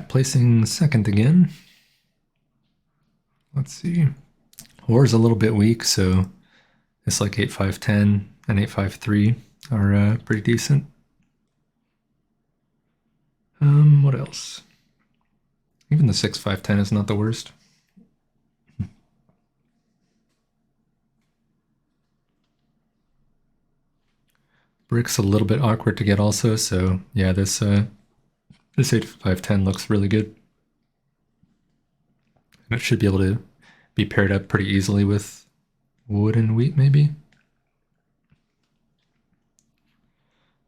placing second again. Let's see. Ore is a little bit weak, so it's like 8-5-10 and 8-5-3 are pretty decent. What else? Even the 6-5-10 is not the worst. Brick's a little bit awkward to get also, so yeah, this 8-5-10 looks really good. And it should be able to be paired up pretty easily with wood and wheat, maybe.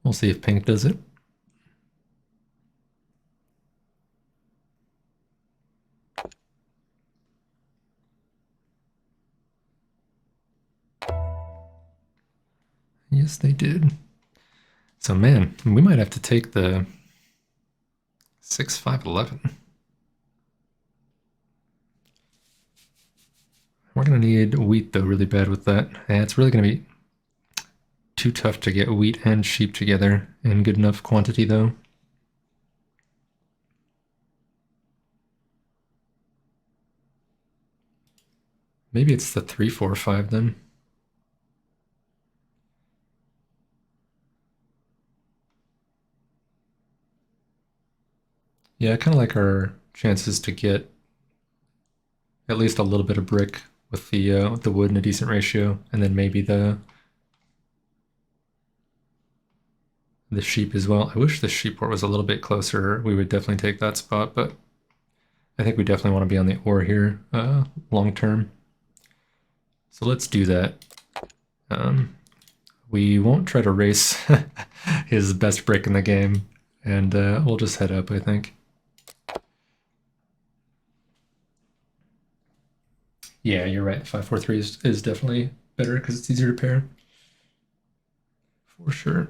We'll see if pink does it. Yes, they did. So man, we might have to take the 6-5-11. We're gonna need wheat though really bad with that. And it's really gonna be too tough to get wheat and sheep together in good enough quantity though. Maybe it's the 3-4-5 then. Yeah, I kind of like our chances to get at least a little bit of brick with the wood in a decent ratio, and then maybe the sheep as well. I wish the sheep port was a little bit closer. We would definitely take that spot, but I think we definitely want to be on the ore here long term. So let's do that. We won't try to race his best brick in the game, and we'll just head up, I think. Yeah, you're right. 5-4-3 is definitely better because it's easier to pair. For sure.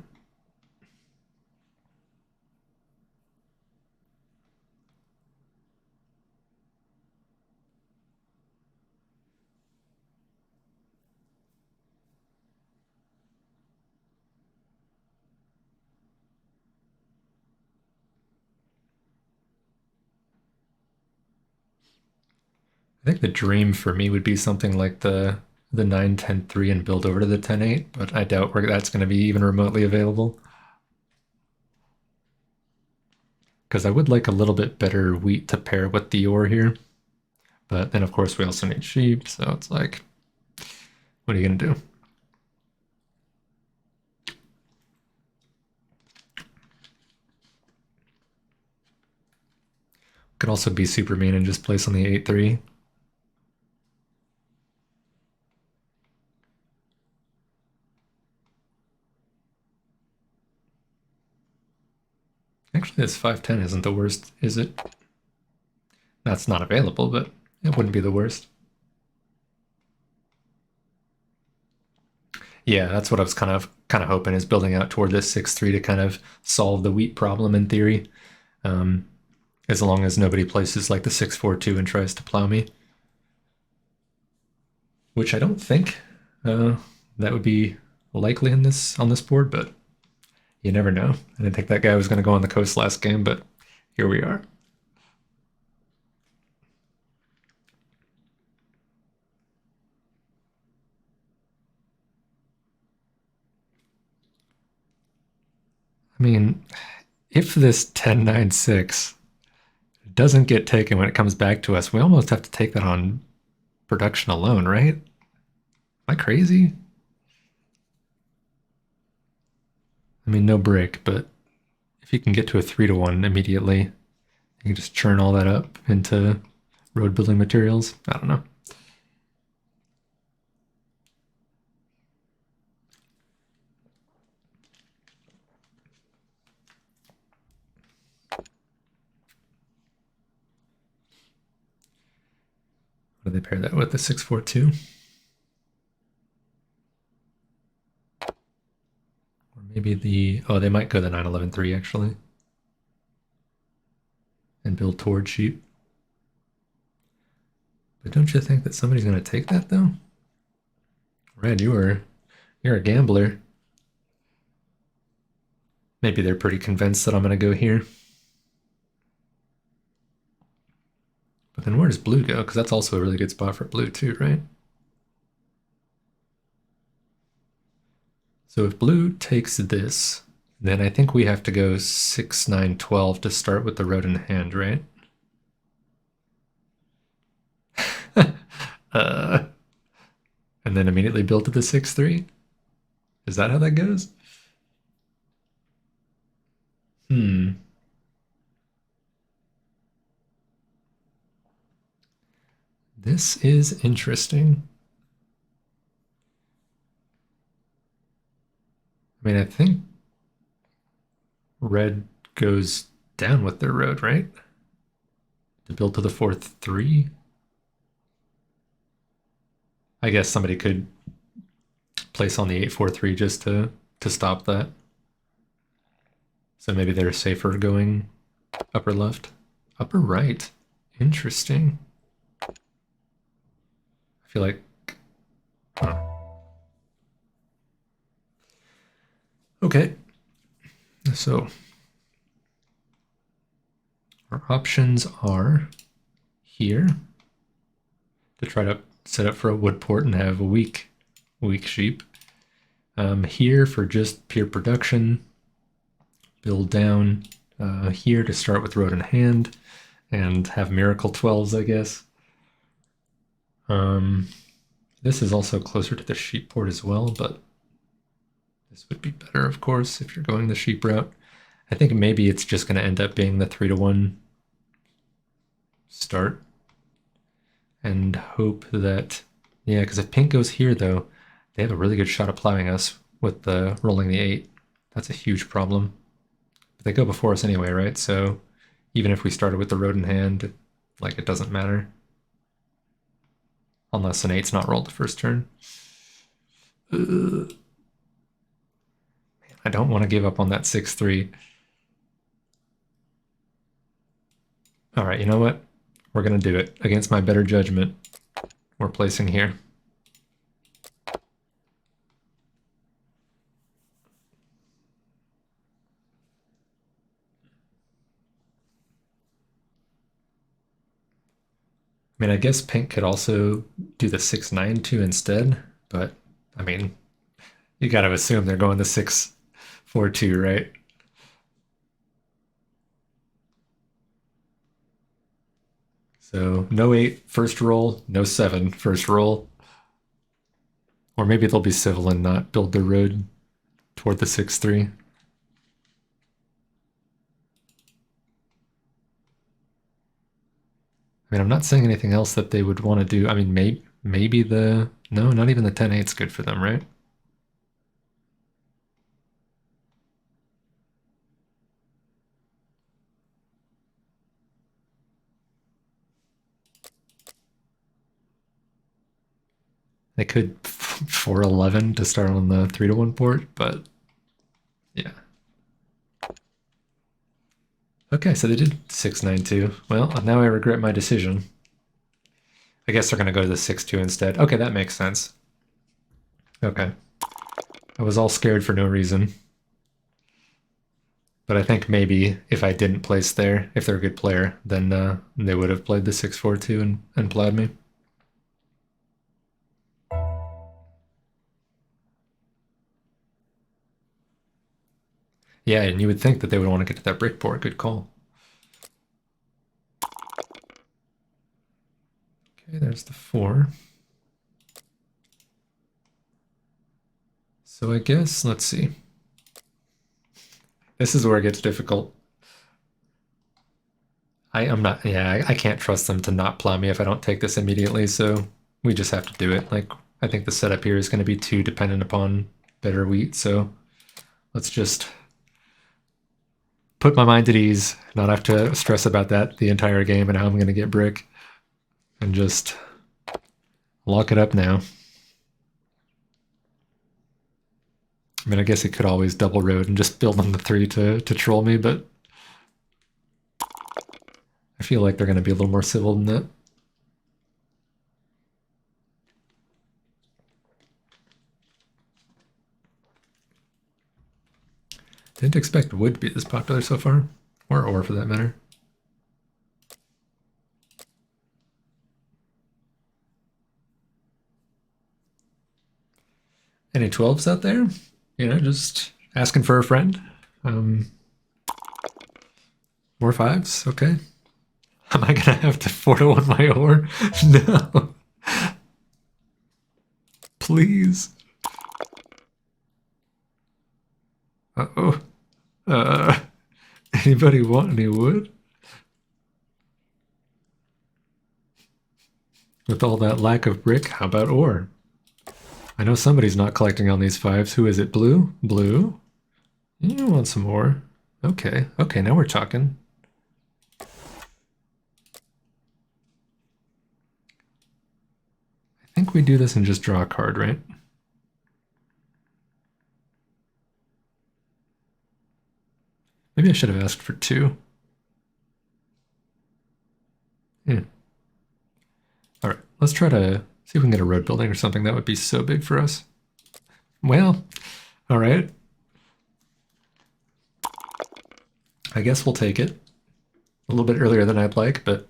I think the dream for me would be something like the 9-10-3 and build over to the 10-8, but I doubt that's going to be even remotely available. Because I would like a little bit better wheat to pair with the ore here. But then, of course, we also need sheep, so it's like, what are you going to do? Could also be super mean and just place on the 8-3. Actually, this 5-10 isn't the worst, is it? That's not available, but it wouldn't be the worst. Yeah, that's what I was kind of hoping, is building out toward this 6-3 to kind of solve the wheat problem in theory. As long as nobody places like the 6-4-2 and tries to plow me. Which I don't think that would be likely on this board, but you never know. I didn't think that guy was going to go on the coast last game, but here we are. I mean, if this 10-9-6 doesn't get taken when it comes back to us, we almost have to take that on production alone, right? Am I crazy? I mean, no break, but if you can get to a 3-1 immediately, you can just churn all that up into road building materials. I don't know. What do they pair that with? The 6-4-2? Or maybe the... Oh, they might go the 9-11-3, actually. And build toward sheep. But don't you think that somebody's going to take that, though? Red, you're a gambler. Maybe they're pretty convinced that I'm going to go here. But then where does blue go? Because that's also a really good spot for blue too, right? So if blue takes this, then I think we have to go 6, 9, 12 to start with the road in hand, right? uh, and then immediately build to the 6, 3? Is that how that goes? This is interesting. I mean, I think red goes down with their road, right? To build to the 4th 3. I guess somebody could place on the 8-4-3 just to stop that. So maybe they're safer going upper left. Upper right. Interesting. I feel like... Huh. Okay. So our options are here to try to set up for a wood port and have a weak sheep. Here for just pure production. Build down here to start with road in hand and have miracle 12s, I guess. This is also closer to the sheep port as well, but this would be better, of course, if you're going the sheep route. I think maybe it's just going to end up being the 3-1 start and hope that, yeah, because if pink goes here, though, they have a really good shot of plowing us with the rolling the 8. That's a huge problem. But they go before us anyway, right? So even if we started with the road in hand, like, it doesn't matter. Unless an 8's not rolled the first turn. Man, I don't want to give up on that 6-3. All right, you know what? We're going to do it. Against my better judgment, we're placing here. I mean, I guess pink could also do the 6-9-2 instead, but, I mean, you got to assume they're going the 6-4-2, right? So no 8 first roll, no 7 first roll. Or maybe they'll be civil and not build the road toward the 6-3. I mean, I'm not saying anything else that they would want to do. I mean, maybe the... No, not even the 10-8's good for them, right? They could 4-11 to start on the 3-1 port, but yeah. Okay, so they did 6-9-2. Well, now I regret my decision. I guess they're going to go to the 6-2 instead. Okay, that makes sense. Okay. I was all scared for no reason. But I think maybe if I didn't place there, if they're a good player, then they would have played the 6-4-2 and plowed me. Yeah, and you would think that they would want to get to that brick port. Good call. Okay, there's the 4. So I guess, let's see. This is where it gets difficult. I can't trust them to not plow me if I don't take this immediately, so we just have to do it. Like, I think the setup here is going to be too dependent upon better wheat, so let's just put my mind at ease, not have to stress about that the entire game and how I'm going to get brick, and just lock it up now. I mean, I guess it could always double road and just build on the 3 to troll me, but I feel like they're going to be a little more civil than that. Didn't expect wood to be this popular so far, or ore for that matter. Any 12s out there? You know, just asking for a friend. More 5s? Okay. Am I gonna have to 4-1 my ore? No. Please. Uh-oh. Anybody want any wood? With all that lack of brick, how about ore? I know somebody's not collecting on these 5s. Who is it? Blue? Blue? You want some more? Okay. Okay, now we're talking. I think we do this and just draw a card, right? Maybe I should have asked for 2. All right, let's try to see if we can get a road building or something. That would be so big for us. Well, all right. I guess we'll take it. A little bit earlier than I'd like, but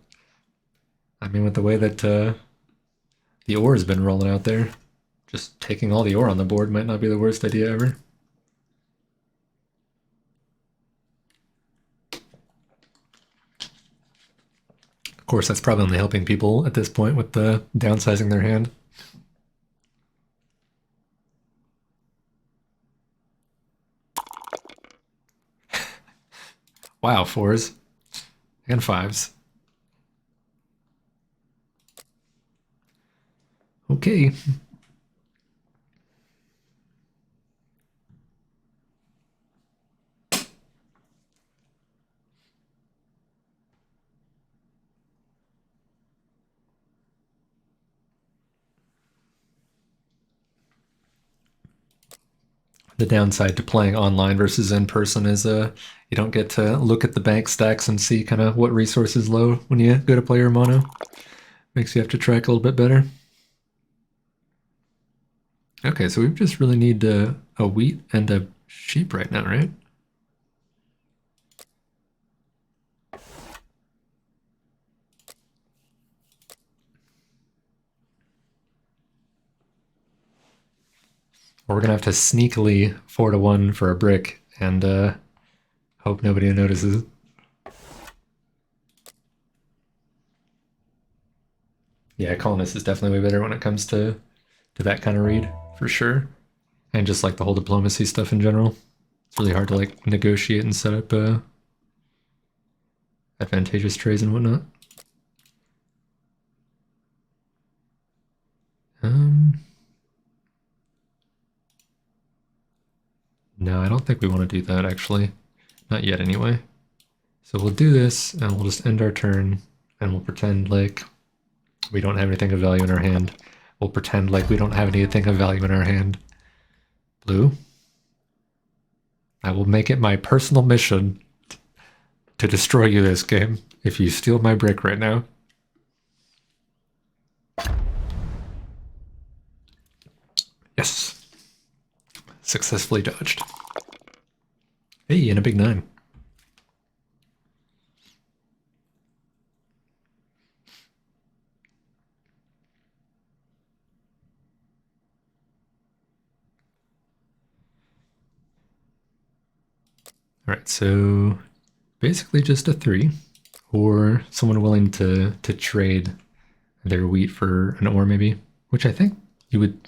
I mean, with the way that the ore has been rolling out there, just taking all the ore on the board might not be the worst idea ever. Of course, that's probably only helping people at this point with the downsizing their hand. Wow, 4s and 5s. Okay. The downside to playing online versus in person is you don't get to look at the bank stacks and see kind of what resource is low when you go to play your mono. Makes you have to track a little bit better. Okay, so we just really need a wheat and a sheep right now, right? Or we're gonna have to sneakily 4-1 for a brick and hope nobody notices. Yeah, colonist is definitely way better when it comes to that kind of read, for sure. And just like the whole diplomacy stuff in general. It's really hard to like negotiate and set up advantageous trades and whatnot. No, I don't think we want to do that actually. Not yet anyway. So we'll do this and we'll just end our turn and we'll pretend like we don't have anything of value in our hand. We'll pretend like we don't have anything of value in our hand. Blue. I will make it my personal mission to destroy you this game if you steal my brick right now. Yes. Successfully dodged. Hey, and a big 9. All right, so basically just a 3, or someone willing to trade their wheat for an ore maybe, which I think you would.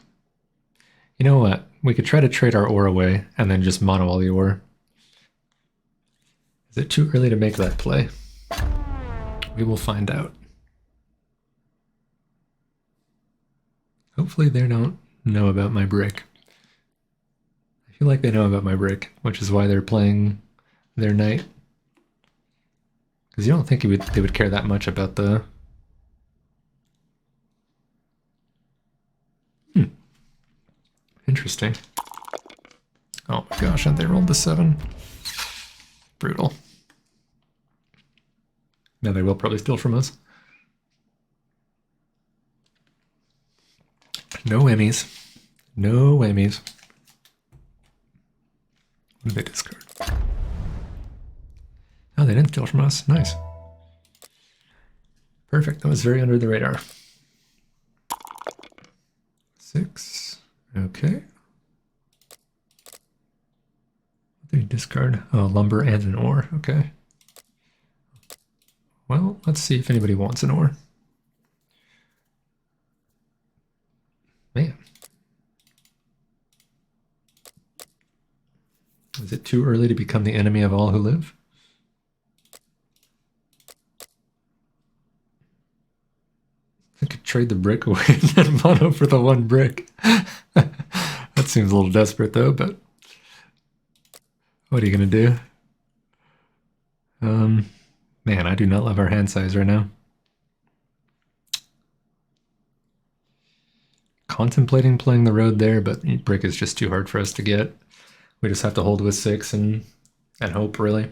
You know what? We could try to trade our ore away and then just mono all the ore. Is it too early to make that play? We will find out. Hopefully they don't know about my brick. I feel like they know about my brick, which is why they're playing their knight. Because you don't think they would care that much about the... Interesting. Oh my gosh, and they rolled the 7. Brutal. Now they will probably steal from us. No Emmys. No Emmys. What did they discard? Oh, they didn't steal from us. Nice. Perfect. That was very under the radar. 6. Okay. They discard lumber and an ore. Okay. Well, let's see if anybody wants an ore. Man. Is it too early to become the enemy of all who live? I could trade the brick away and then mono for the one brick. That seems a little desperate though, but what are you gonna do? Man, I do not love our hand size right now. Contemplating playing the road there, but brick is just too hard for us to get. We just have to hold with 6 and hope, really.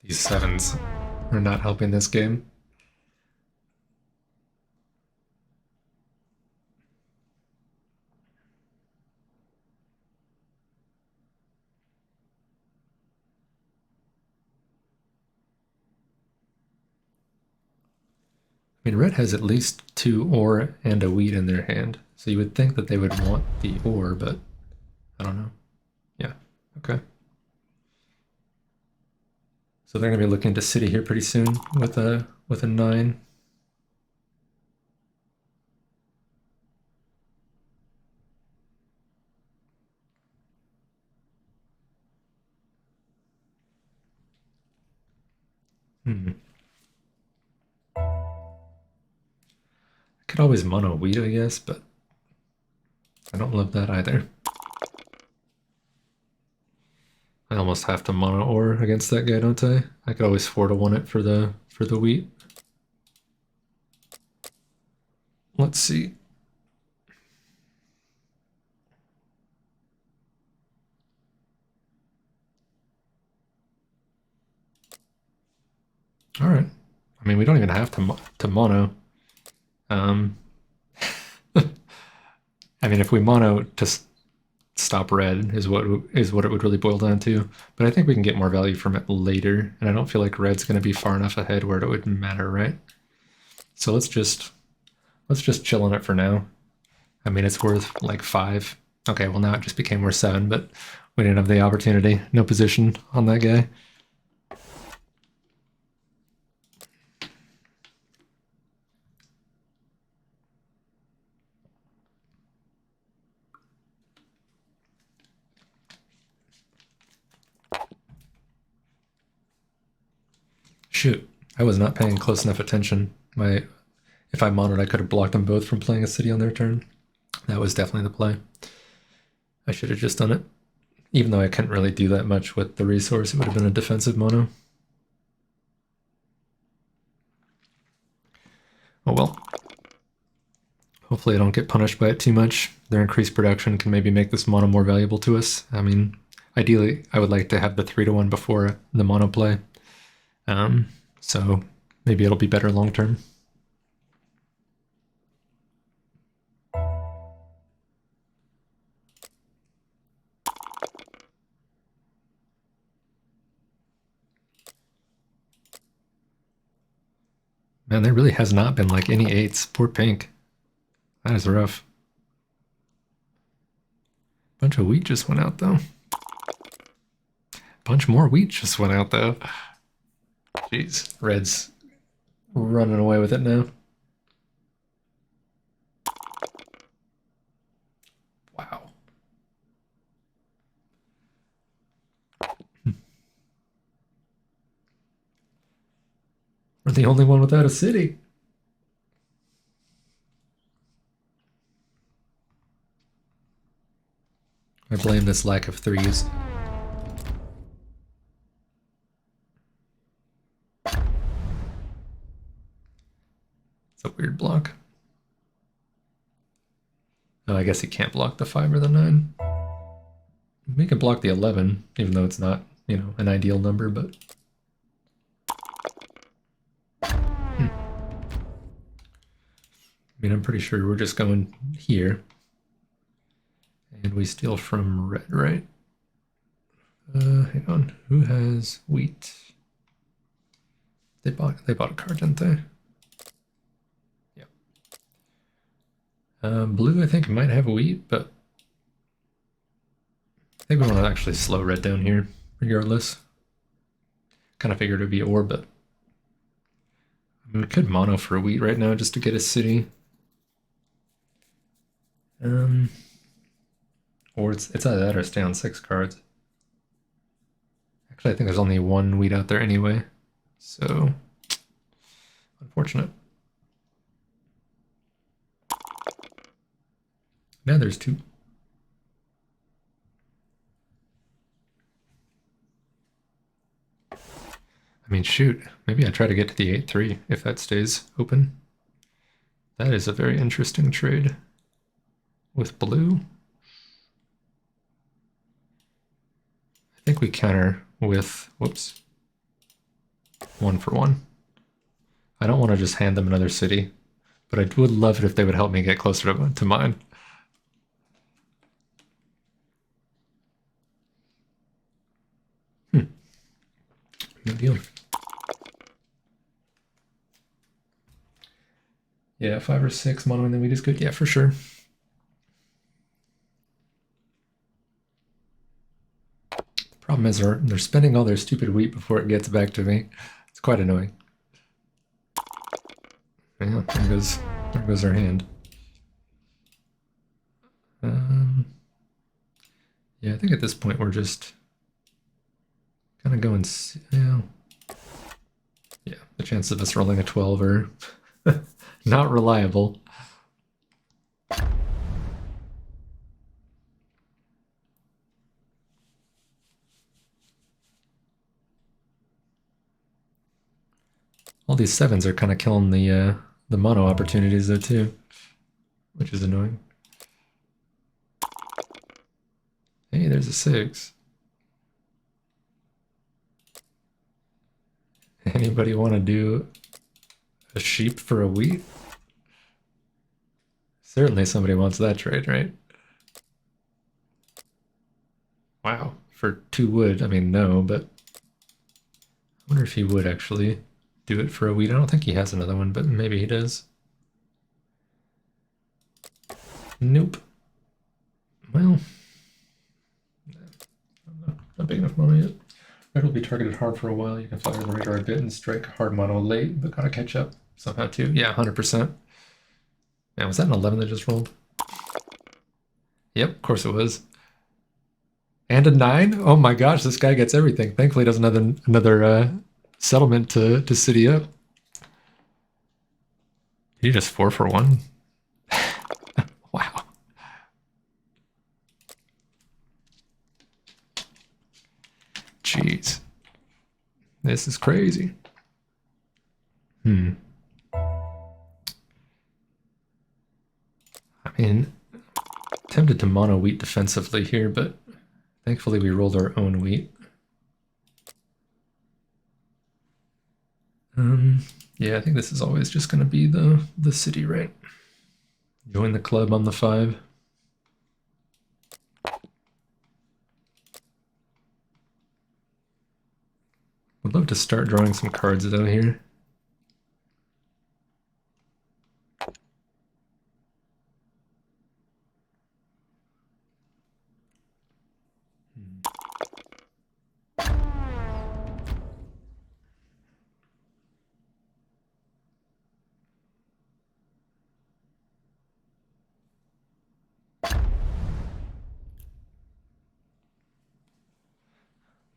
These 7s are not helping this game. I mean, red has at least 2 ore and a wheat in their hand, so you would think that they would want the ore, but I don't know. Yeah, okay. So they're going to be looking to city here pretty soon with a 9. Could always mono wheat, I guess, but I don't love that either. I almost have to mono ore against that guy, don't I? I could always 4-1 it for the wheat. Let's see. All right. I mean, we don't even have to mono. I mean, if we mono to stop red is what it would really boil down to. But I think we can get more value from it later, and I don't feel like red's going to be far enough ahead where it would matter, right? So let's just chill on it for now. I mean, it's worth like 5. Okay, well now it just became worth 7, but we didn't have the opportunity. No position on that guy. Shoot, I was not paying close enough attention. If I monoed, I could have blocked them both from playing a city on their turn. That was definitely the play. I should have just done it. Even though I couldn't really do that much with the resource, it would have been a defensive mono. Oh well. Hopefully I don't get punished by it too much. Their increased production can maybe make this mono more valuable to us. I mean, ideally, I would like to have the 3-1 before the mono play. So maybe it'll be better long term. Man, there really has not been like any 8s. Poor pink. That is rough. Bunch of wheat just went out though. Bunch more wheat just went out though. Jeez, red's running away with it now. Wow. We're the only one without a city. I blame this lack of 3s. It's a weird block. Oh, I guess he can't block the 5 or the 9. We can block the 11, even though it's not, you know, an ideal number, but... I mean, I'm pretty sure we're just going here. And we steal from red, right? Hang on. Who has wheat? They bought a card, didn't they? Yeah. Blue, I think, might have wheat, but I think we want to actually slow red down here, regardless. Kind of figured it would be ore, but I mean, we could mono for wheat right now just to get a city. Or it's either that or stay on 6 cards. Actually, I think there's only 1 wheat out there anyway, so unfortunate. Now there's 2. I mean, shoot, maybe I try to get to the 8-3 if that stays open. That is a very interesting trade with blue. I think we counter with, whoops, 1 for 1. I don't want to just hand them another city, but I would love it if they would help me get closer to mine. No deal. Yeah, 5 or 6 mono and then wheat is good. Yeah, for sure. The problem is they're spending all their stupid wheat before it gets back to me. It's quite annoying. Yeah, there goes our hand. Yeah, I think at this point we're just kind of going, yeah, the chances of us rolling a 12 are not reliable. All these 7s are kind of killing the mono opportunities though too, which is annoying. Hey, there's a 6. Anybody want to do a sheep for a wheat? Certainly somebody wants that trade, right? Wow, for 2 wood, I mean, no, but I wonder if he would actually do it for a wheat. I don't think he has another one, but maybe he does. Nope. Well, not big enough mono yet. Red will be targeted hard for a while. You can fly on the radar a bit and strike hard mono late, but gotta catch up somehow too. Yeah, 100%. Man, was that an 11 that just rolled? Yep, of course it was. And a 9? Oh my gosh, this guy gets everything. Thankfully, he doesn't have another settlement to city up. He just 4 for 1? Wow. Jeez. This is crazy. I mean, tempted to mono wheat defensively here, but thankfully we rolled our own wheat. Yeah, I think this is always just going to be the city, right? Join the club on the 5. Would love to start drawing some cards though here.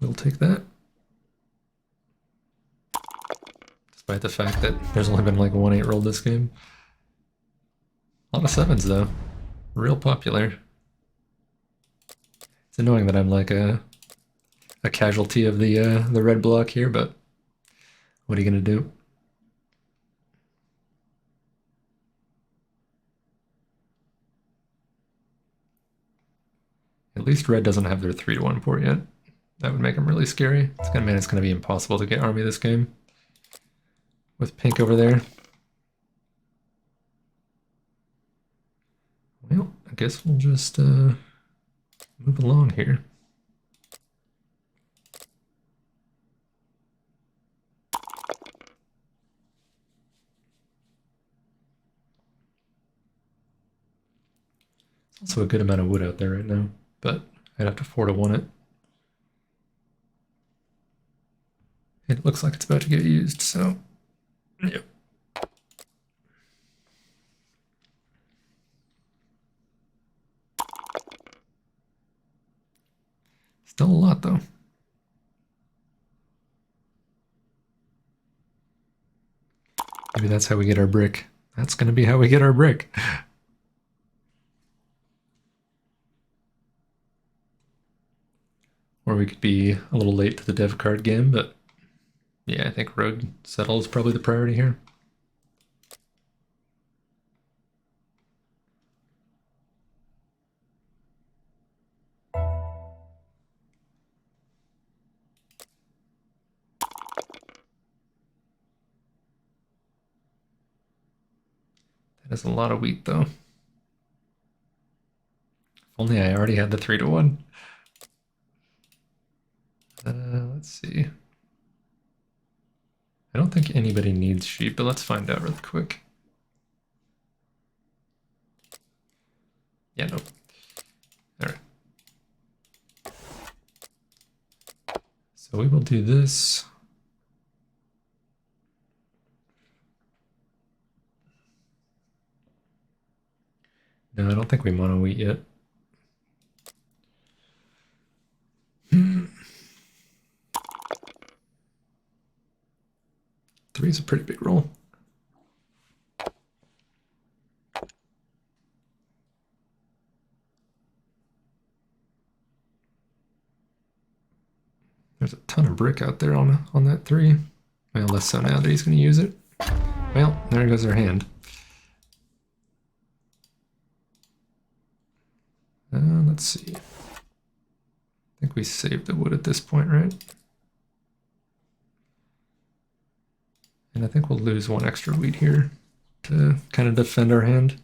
We'll take that. Despite the fact that there's only been like 1-8 rolled this game. A lot of 7s though. Real popular. It's annoying that I'm like a casualty of the red block here, but what are you gonna do? At least red doesn't have their 3-1 port yet. That would make them really scary. It's gonna be impossible to get army this game. With pink over there. Well, I guess we'll just move along here. Also a good amount of wood out there right now, but I'd have to 4-1 it. It looks like it's about to get used, so yep. Still a lot though. Maybe that's how we get our brick. That's going to be how we get our brick. Or we could be a little late to the dev card game, but yeah, I think road settle is probably the priority here. That is a lot of wheat though. If only I already had the 3-1. Let's see. I don't think anybody needs sheep, but let's find out real quick. Yeah, no. All right. So we will do this. No, I don't think we mono wheat yet. Three is a pretty big roll. There's a ton of brick out there on that 3. Well, less so now that he's going to use it. Well, there goes our hand. Let's see. I think we saved the wood at this point, right? And I think we'll lose 1 extra wheat here to kind of defend our hand.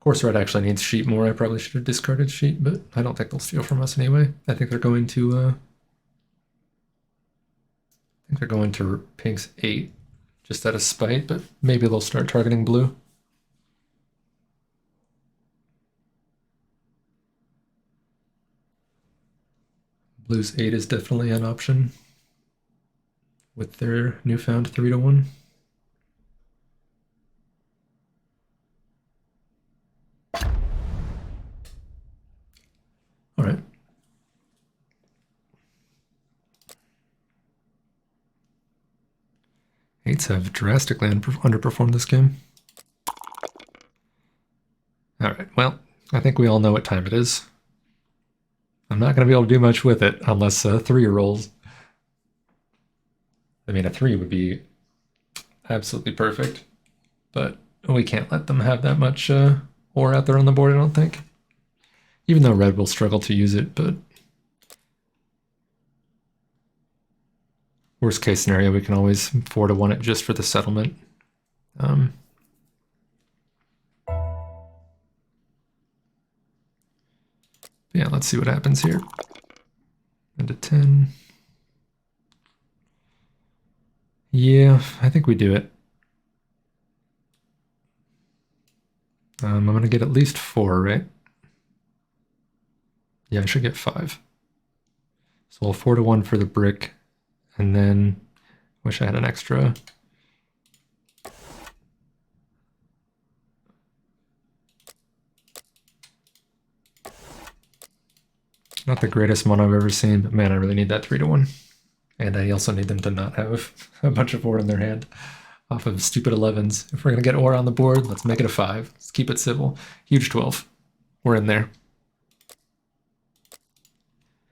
Course red actually needs sheep more. I probably should have discarded sheep, but I don't think they'll steal from us anyway. I think they're going to pink's 8 just out of spite, but maybe they'll start targeting blue. Blue's 8 is definitely an option with their newfound 3-1. All right. Eights have drastically underperformed this game. All right, well, I think we all know what time it is. I'm not going to be able to do much with it unless 3 rolls. I mean, a 3 would be absolutely perfect, but we can't let them have that much ore out there on the board, I don't think. Even though red will struggle to use it, but worst case scenario, we can always 4-1 it just for the settlement. Yeah, let's see what happens here. Into 10. Yeah, I think we do it. I'm going to get at least 4, right? Yeah, I should get 5. So we'll 4-1 for the brick, and then wish I had an extra. Not the greatest mono I've ever seen, but man, I really need that 3-1. And I also need them to not have a bunch of ore in their hand off of stupid 11s. If we're going to get ore on the board, let's make it a 5. Let's keep it civil. Huge 12. We're in there.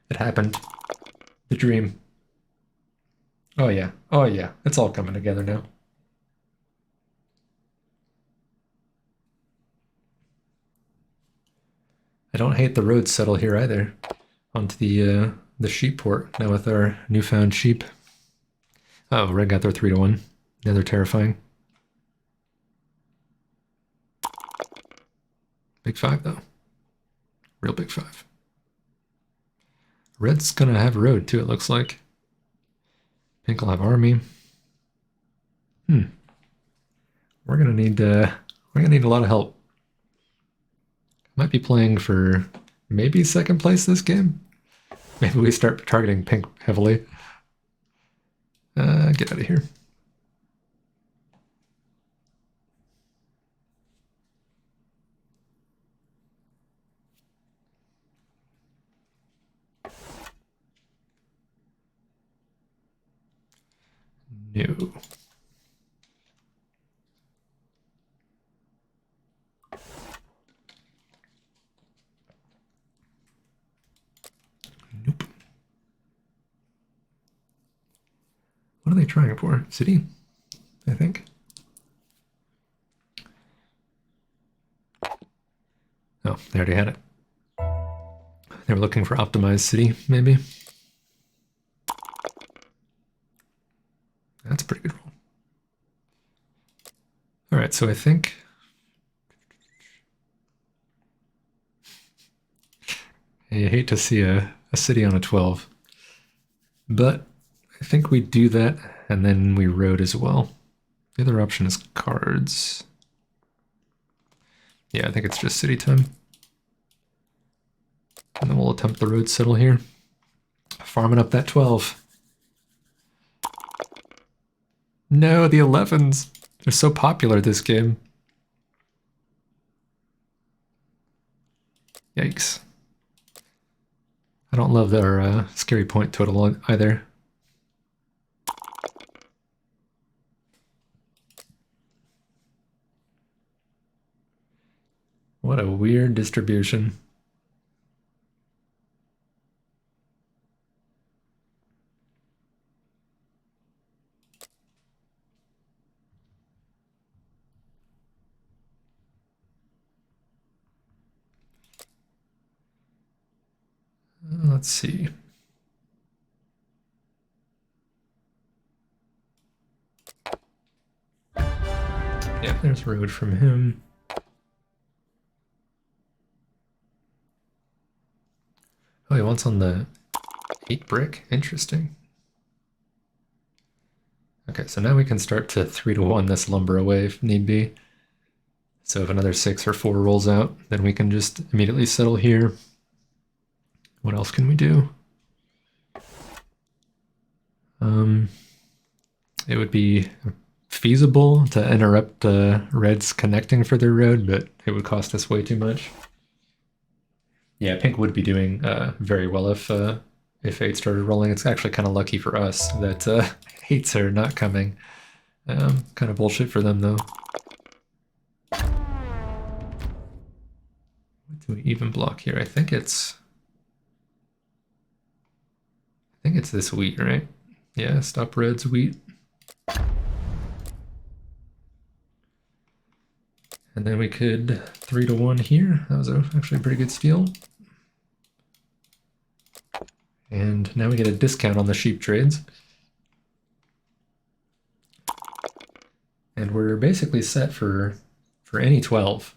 It happened. The dream. Oh yeah. Oh yeah. It's all coming together now. I don't hate the road settle here either. Onto the sheep port now with our newfound sheep. Oh, red got their 3-1. Now they're terrifying. Big 5 though. Real big 5. Red's gonna have road too, it looks like. Pink will have army. We're gonna need a lot of help. Might be playing for maybe second place this game. Maybe we start targeting pink heavily. Get out of here. No. Nope. What are they trying for? City, I think. Oh, they already had it. They were looking for optimized city, maybe. That's a pretty good roll. All right, so I think you hate to see a city on a 12, but I think we do that, and then we road as well. The other option is cards. Yeah, I think it's just city time. And then we'll attempt the road settle here. Farming up that 12. No, the 11s. They're so popular this game. Yikes. I don't love their scary point total either. What a weird distribution. Let's see. Yeah, there's road from him. Oh, he wants on the 8 brick. Interesting. Okay, so now we can start to 3-1 this lumber away if need be. So if another 6 or 4 rolls out, then we can just immediately settle here. What else can we do? It would be feasible to interrupt Reds connecting for their road, but it would cost us way too much. Yeah, pink would be doing very well if 8 started rolling. It's actually kind of lucky for us that 8s are not coming. Kind of bullshit for them, though. What do we even block here? I think it's this wheat, right? Yeah, stop Reds wheat. And then we could 3-1 here. That was actually a pretty good steal. And now we get a discount on the sheep trades. And we're basically set for any 12.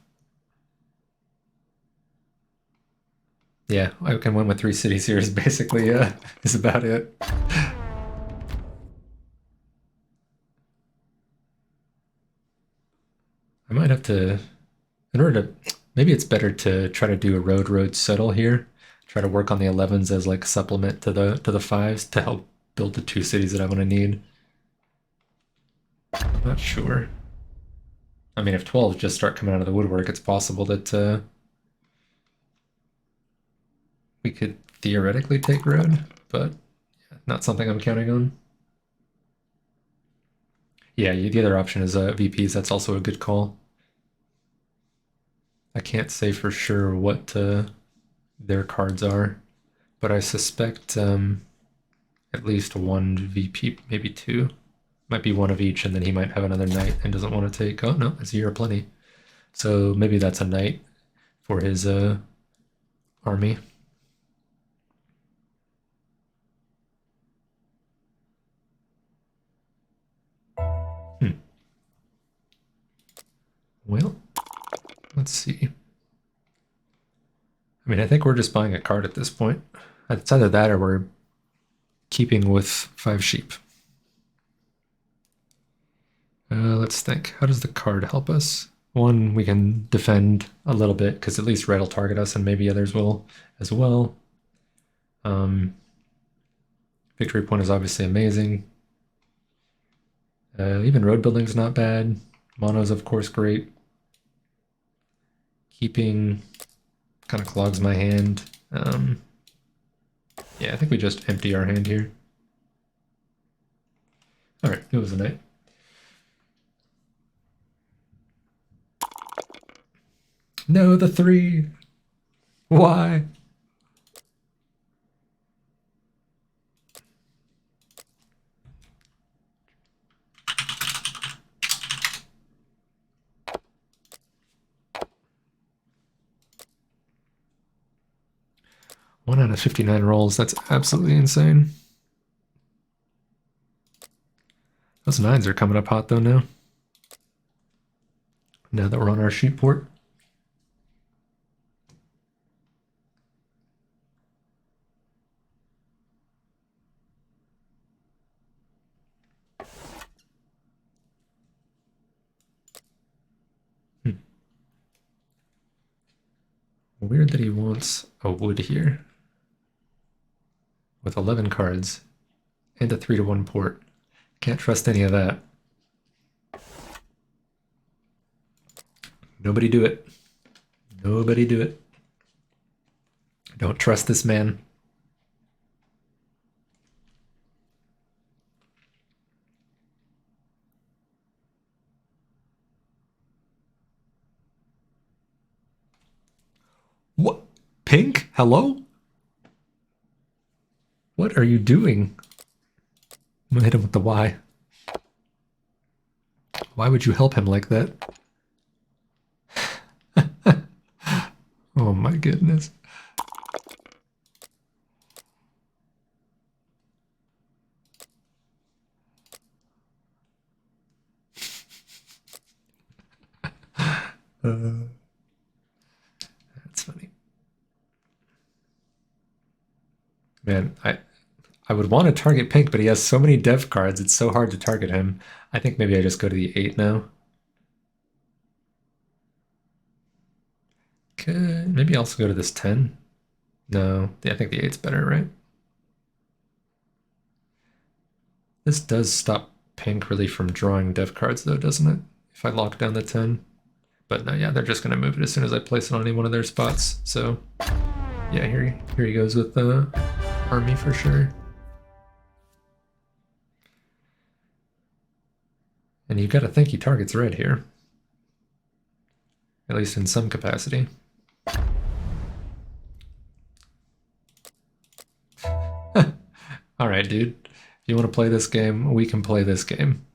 Yeah, I can win with 3 cities here is basically is about it. I might have to, in order to, maybe it's better to try to do a road settle here. Try to work on the 11s as like a supplement to the 5s to help build the 2 cities that I'm gonna need. I'm not sure. I mean, if 12s just start coming out of the woodwork, it's possible that we could theoretically take road, but not something I'm counting on. Yeah, the other option is VPs. That's also a good call. I can't say for sure what their cards are, but I suspect at least 1 VP, maybe 2. Might be 1 of each, and then he might have another knight and doesn't want to take. Oh no, it's a year plenty. So maybe that's a knight for his army. Well, let's see. I mean, I think we're just buying a card at this point. It's either that or we're keeping with 5 sheep. Let's think. How does the card help us? One, we can defend a little bit, because at least red will target us, and maybe others will as well. Victory point is obviously amazing. Even road building's not bad. Mono's, of course, great. Keeping kind of clogs my hand. Yeah, I think we just empty our hand here. All right, it was a night. No, the 3. Why? One out of 59 rolls. That's absolutely insane. Those 9s are coming up hot though now. Now that we're on our sheep port. Weird that he wants a wood here. With 11 cards. And a 3-1 port. Can't trust any of that. Nobody do it. Nobody do it. Don't trust this man. What? Pink? Hello? What are you doing? I'm gonna hit him with the Y. Why would you help him like that? Oh my goodness. That's funny. Man, I would want to target pink, but he has so many dev cards, it's so hard to target him. I think maybe I just go to the 8 now. Okay, maybe I'll also go to this 10. No, I think the 8's better, right? This does stop pink really from drawing dev cards though, doesn't it? If I lock down the 10. But no, yeah, they're just going to move it as soon as I place it on any one of their spots. So yeah, here he goes with the army for sure. And you've got to think he targets red here. At least in some capacity. All right, dude. If you want to play this game, we can play this game.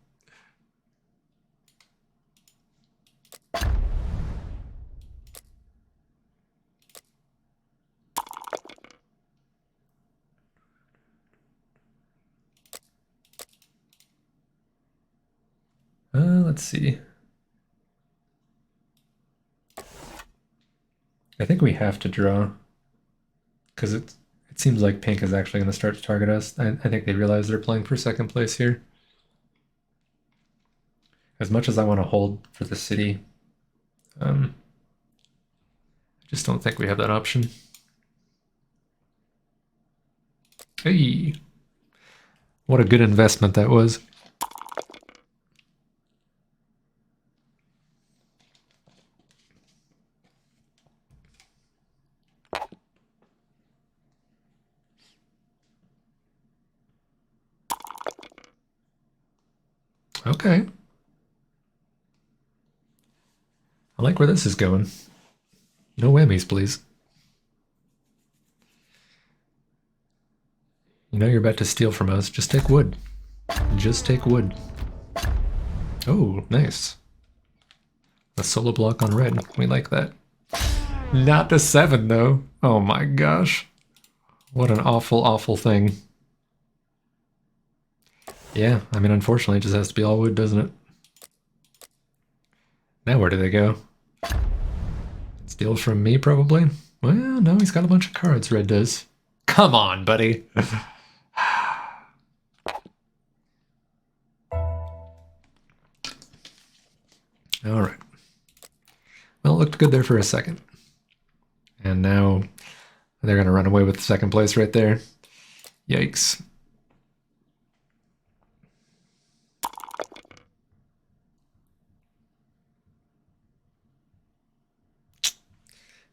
Let's see. I think we have to draw. Because it seems like pink is actually going to start to target us. I think they realize they're playing for second place here. As much as I want to hold for the city, I just don't think we have that option. Hey! What a good investment that was. Okay. I like where this is going. No whammies, please. You know you're about to steal from us. Just take wood. Just take wood. Oh, nice. A solo block on red. We like that. Not the 7, though. Oh my gosh. What an awful, awful thing. Yeah, I mean, unfortunately, it just has to be all wood, doesn't it? Now where do they go? Steal from me, probably? Well, no, he's got a bunch of cards, red does. Come on, buddy. All right. looked good there for a second. And now they're going to run away with second place right there. Yikes.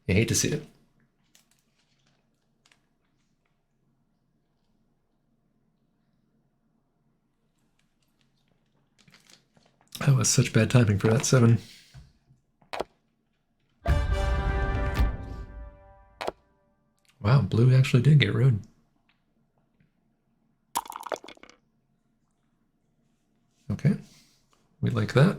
You hate to see it. That was such bad timing for that 7. Wow, blue actually did get rude. Okay, we like that.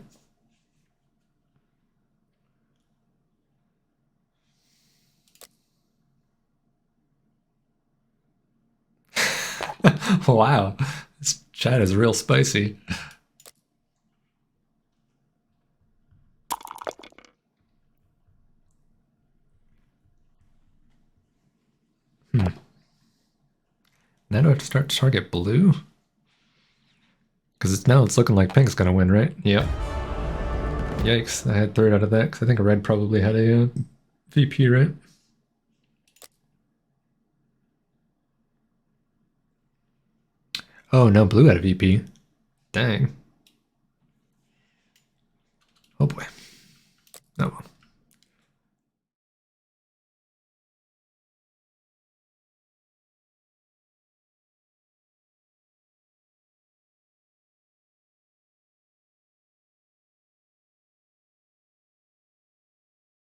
Wow, this chat is real spicy. Now do I have to start to target blue? Because now it's looking like pink's gonna win, right? Yep. Yikes, I had third out of that because I think red probably had a VP, right? Oh no, blue had a VP. Dang. Oh boy. Oh well.